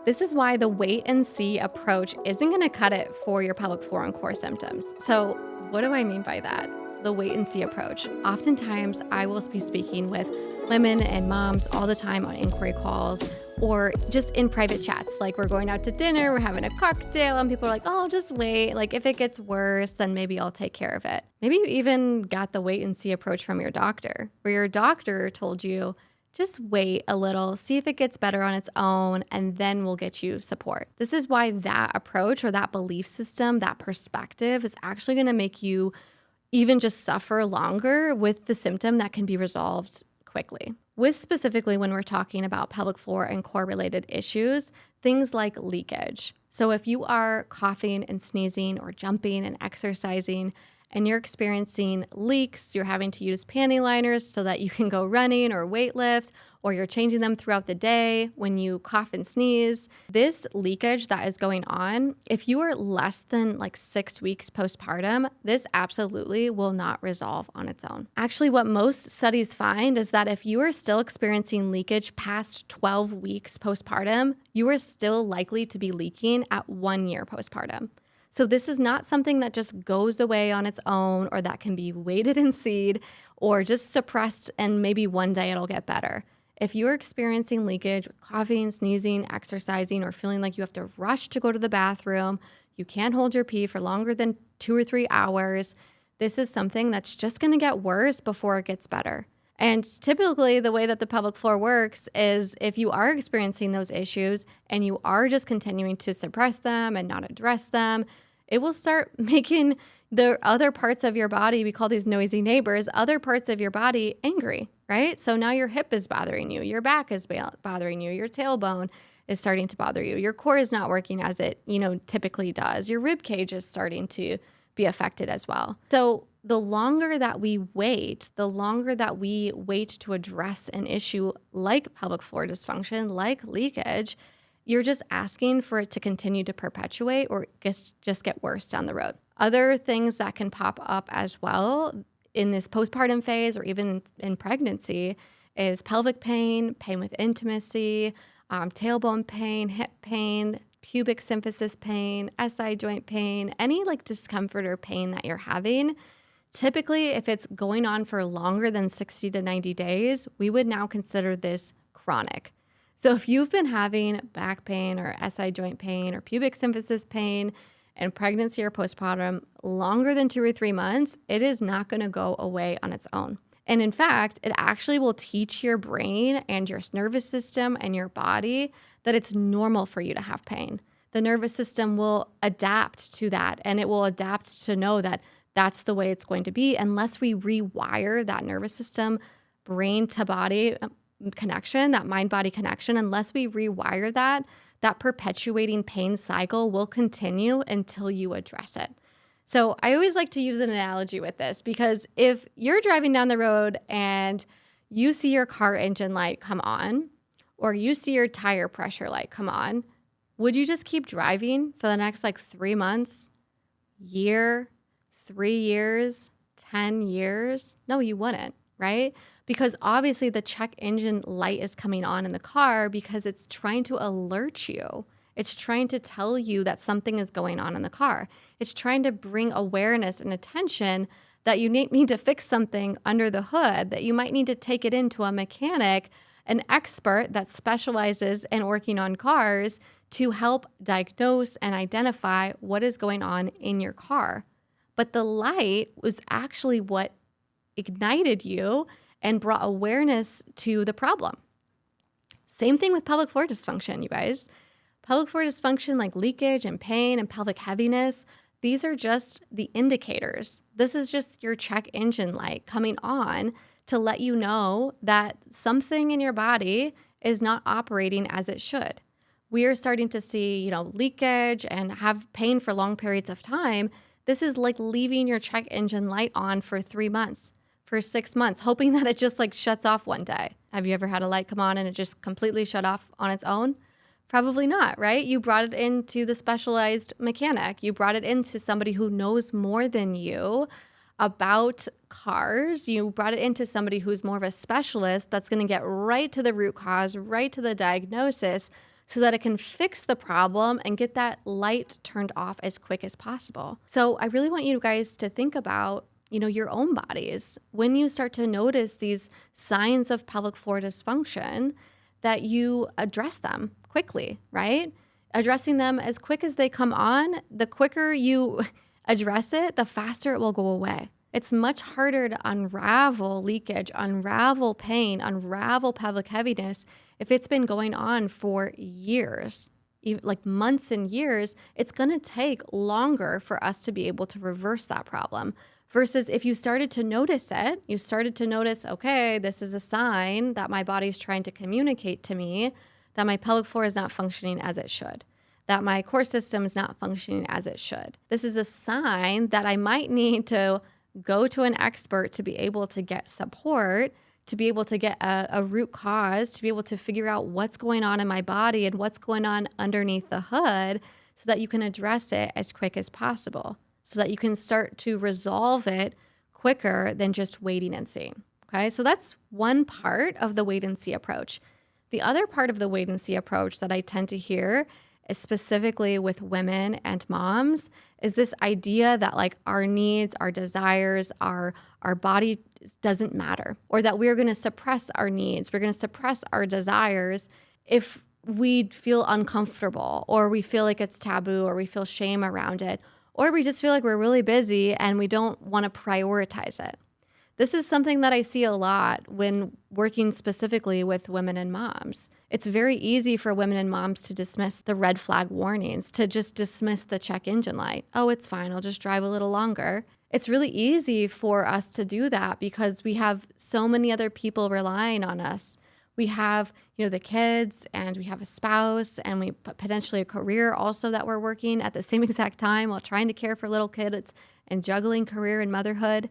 This is why the wait and see approach isn't going to cut it for your pelvic floor and core symptoms. So, what do I mean by that? The wait and see approach. Oftentimes, I will be speaking with women and moms all the time on inquiry calls or just in private chats. Like, we're going out to dinner, we're having a cocktail, and people are like, oh, just wait. Like, if it gets worse, then maybe I'll take care of it. Maybe you even got the wait and see approach from your doctor, where your doctor told you, just wait a little, see if it gets better on its own, and then we'll get you support. This is why that approach or that belief system, that perspective is actually going to make you even just suffer longer with the symptom that can be resolved quickly. With specifically when we're talking about pelvic floor and core related issues, things like leakage. So if you are coughing and sneezing or jumping and exercising, and you're experiencing leaks, you're having to use panty liners so that you can go running or weight lift, or you're changing them throughout the day when you cough and sneeze. This leakage that is going on, if you are less than 6 weeks postpartum, this absolutely will not resolve on its own. Actually, what most studies find is that if you are still experiencing leakage past 12 weeks postpartum, you are still likely to be leaking at 1 year postpartum. So this is not something that just goes away on its own or that can be waited and seed or just suppressed and maybe one day it'll get better. If you're experiencing leakage with coughing, sneezing, exercising, or feeling like you have to rush to go to the bathroom, you can't hold your pee for longer than 2 or 3 hours, this is something that's just going to get worse before it gets better. And typically the way that the pelvic floor works is if you are experiencing those issues and you are just continuing to suppress them and not address them, it will start making the other parts of your body, we call these noisy neighbors, other parts of your body angry, right? So now your hip is bothering you, your back is bothering you, your tailbone is starting to bother you, your core is not working as it, typically does. Your rib cage is starting to be affected as well. So the longer that we wait to address an issue like pelvic floor dysfunction, like leakage, you're just asking for it to continue to perpetuate or just get worse down the road. Other things that can pop up as well in this postpartum phase or even in pregnancy is pelvic pain, pain with intimacy, tailbone pain, hip pain, pubic symphysis pain, SI joint pain, any discomfort or pain that you're having. Typically, if it's going on for longer than 60 to 90 days, we would now consider this chronic. So if you've been having back pain or SI joint pain or pubic symphysis pain in pregnancy or postpartum longer than 2 or 3 months, it is not going to go away on its own. And in fact, it actually will teach your brain and your nervous system and your body that it's normal for you to have pain. The nervous system will adapt to that, and it will adapt to know that that's the way it's going to be unless we rewire that nervous system, brain to body connection, that mind-body connection. Unless we rewire that perpetuating pain cycle will continue until you address it. So I always like to use an analogy with this because if you're driving down the road and you see your car engine light come on or you see your tire pressure light come on, would you just keep driving for the next 3 months, year, 3 years, 10 years? No, you wouldn't, right? Because obviously the check engine light is coming on in the car because it's trying to alert you. It's trying to tell you that something is going on in the car. It's trying to bring awareness and attention that you need to fix something under the hood, that you might need to take it into a mechanic, an expert that specializes in working on cars to help diagnose and identify what is going on in your car. But the light was actually what ignited you and brought awareness to the problem. Same thing with pelvic floor dysfunction, you guys. Pelvic floor dysfunction like leakage and pain and pelvic heaviness, these are just the indicators. This is just your check engine light coming on to let you know that something in your body is not operating as it should. We are starting to see, leakage and have pain for long periods of time. This is like leaving your check engine light on for 3 months, for 6 months, hoping that it just shuts off one day. Have you ever had a light come on and it just completely shut off on its own? Probably not, right? You brought it into the specialized mechanic. You brought it into somebody who knows more than you about cars. You brought it into somebody who's more of a specialist that's going to get right to the root cause, right to the diagnosis so that it can fix the problem and get that light turned off as quick as possible. So I really want you guys to think about, your own bodies. When you start to notice these signs of pelvic floor dysfunction, that you address them quickly, right? Addressing them as quick as they come on, the quicker you address it, the faster it will go away. It's much harder to unravel leakage, unravel pain, unravel pelvic heaviness if it's been going on for years, like months and years. It's going to take longer for us to be able to reverse that problem. Versus if you started to notice it, you started to notice, okay, this is a sign that my body's trying to communicate to me that my pelvic floor is not functioning as it should, that my core system is not functioning as it should. This is a sign that I might need to go to an expert to be able to get support, to be able to get a root cause, to be able to figure out what's going on in my body and what's going on underneath the hood so that you can address it as quick as possible, so that you can start to resolve it quicker than just waiting and seeing. Okay, so that's one part of the wait and see approach. The other part of the wait and see approach that I tend to hear, specifically with women and moms, is this idea that like our needs, our desires, our body doesn't matter, or that we're going to suppress our needs, we're going to suppress our desires if we feel uncomfortable, or we feel like it's taboo, or we feel shame around it, or we just feel like we're really busy and we don't want to prioritize it. This is something that I see a lot when working specifically with women and moms. It's very easy for women and moms to dismiss the red flag warnings, to just dismiss the check engine light. Oh, it's fine. I'll just drive a little longer. It's really easy for us to do that because we have so many other people relying on us. We have, the kids, and we have a spouse, and we potentially a career also that we're working at the same exact time while trying to care for little kids and juggling career and motherhood.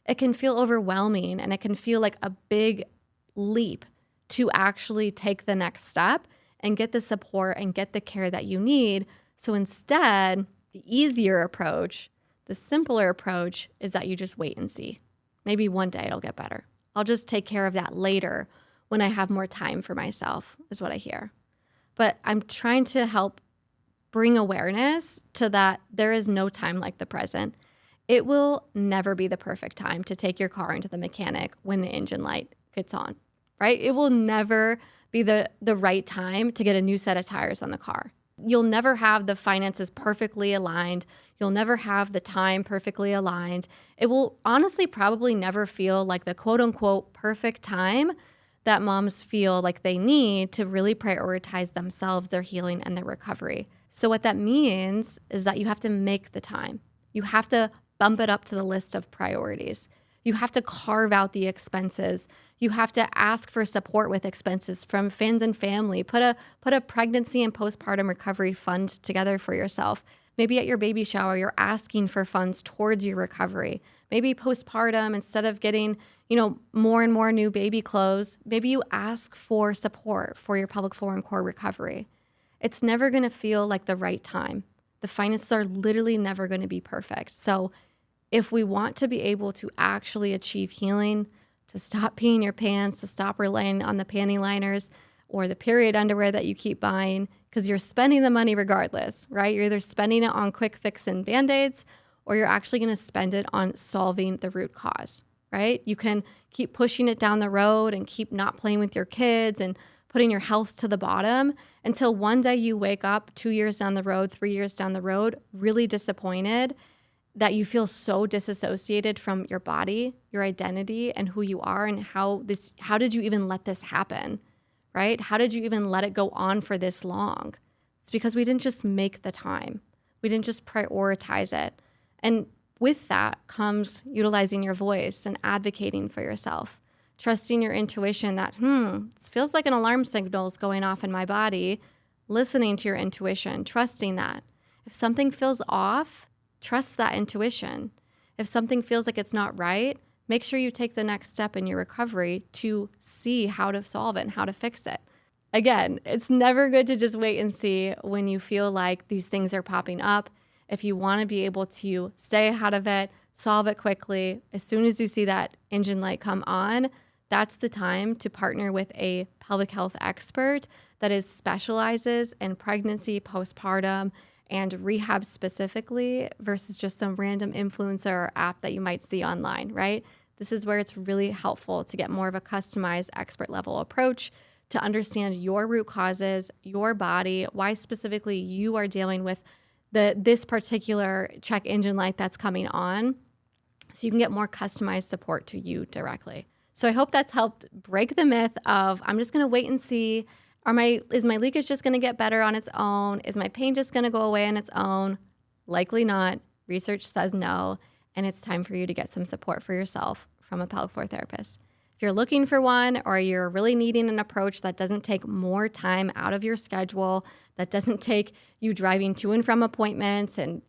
It can feel overwhelming, and it can feel like a big leap to actually take the next step and get the support and get the care that you need. So instead, the easier approach, the simpler approach, is that you just wait and see. Maybe one day it'll get better. I'll just take care of that later when I have more time for myself, is what I hear. But I'm trying to help bring awareness to that there is no time like the present. It will never be the perfect time to take your car into the mechanic when the engine light gets on, right? It will never be the right time to get a new set of tires on the car. You'll never have the finances perfectly aligned. You'll never have the time perfectly aligned. It will honestly probably never feel like the quote unquote perfect time that moms feel like they need to really prioritize themselves, their healing, and their recovery. So what that means is that you have to make the time. You have to bump it up to the list of priorities. You have to carve out the expenses. You have to ask for support with expenses from friends and family. Put a pregnancy and postpartum recovery fund together for yourself. Maybe at your baby shower, you're asking for funds towards your recovery. Maybe postpartum, instead of getting, more and more new baby clothes, maybe you ask for support for your pelvic floor and core recovery. It's never going to feel like the right time. The finances are literally never going to be perfect. So if we want to be able to actually achieve healing, to stop peeing your pants, to stop relying on the panty liners or the period underwear that you keep buying, because you're spending the money regardless, right? You're either spending it on quick fix and Band-Aids, or you're actually going to spend it on solving the root cause, right? You can keep pushing it down the road and keep not playing with your kids and putting your health to the bottom until one day you wake up 2 years down the road, 3 years down the road, really disappointed that you feel so disassociated from your body, your identity, and who you are, and how did you even let this happen, right? How did you even let it go on for this long? It's because we didn't just make the time. We didn't just prioritize it. And with that comes utilizing your voice and advocating for yourself, trusting your intuition that, this feels like an alarm signal is going off in my body, listening to your intuition, trusting that. If something feels off, trust that intuition. If something feels like it's not right, make sure you take the next step in your recovery to see how to solve it and how to fix it. Again, it's never good to just wait and see when you feel like these things are popping up. If you want to be able to stay ahead of it, solve it quickly, as soon as you see that engine light come on, that's the time to partner with a pelvic health expert that specializes in pregnancy, postpartum, and rehab specifically versus just some random influencer or app that you might see online, right? This is where it's really helpful to get more of a customized expert level approach to understand your root causes, your body, why specifically you are dealing with this particular check engine light that's coming on, so you can get more customized support to you directly. So I hope that's helped break the myth of I'm just going to wait and see. Is my leakage just going to get better on its own? Is my pain just going to go away on its own? Likely not. Research says no. And it's time for you to get some support for yourself from a pelvic floor therapist. If you're looking for one, or you're really needing an approach that doesn't take more time out of your schedule, that doesn't take you driving to and from appointments and,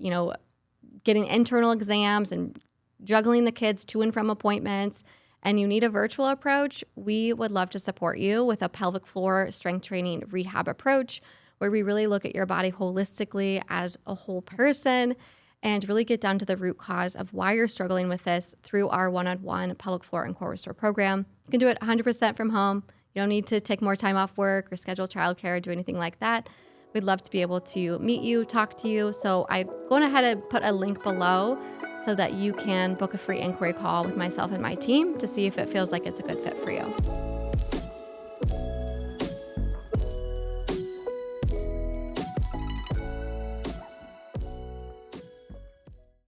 getting internal exams and juggling the kids to and from appointments, and you need a virtual approach, we would love to support you with a pelvic floor strength training rehab approach where we really look at your body holistically as a whole person and really get down to the root cause of why you're struggling with this through our one-on-one pelvic floor and core restore program. You can do it 100% from home. You don't need to take more time off work or schedule childcare or do anything like that. We'd love to be able to meet you, talk to you. So I'm going ahead and put a link below so that you can book a free inquiry call with myself and my team to see if it feels like it's a good fit for you.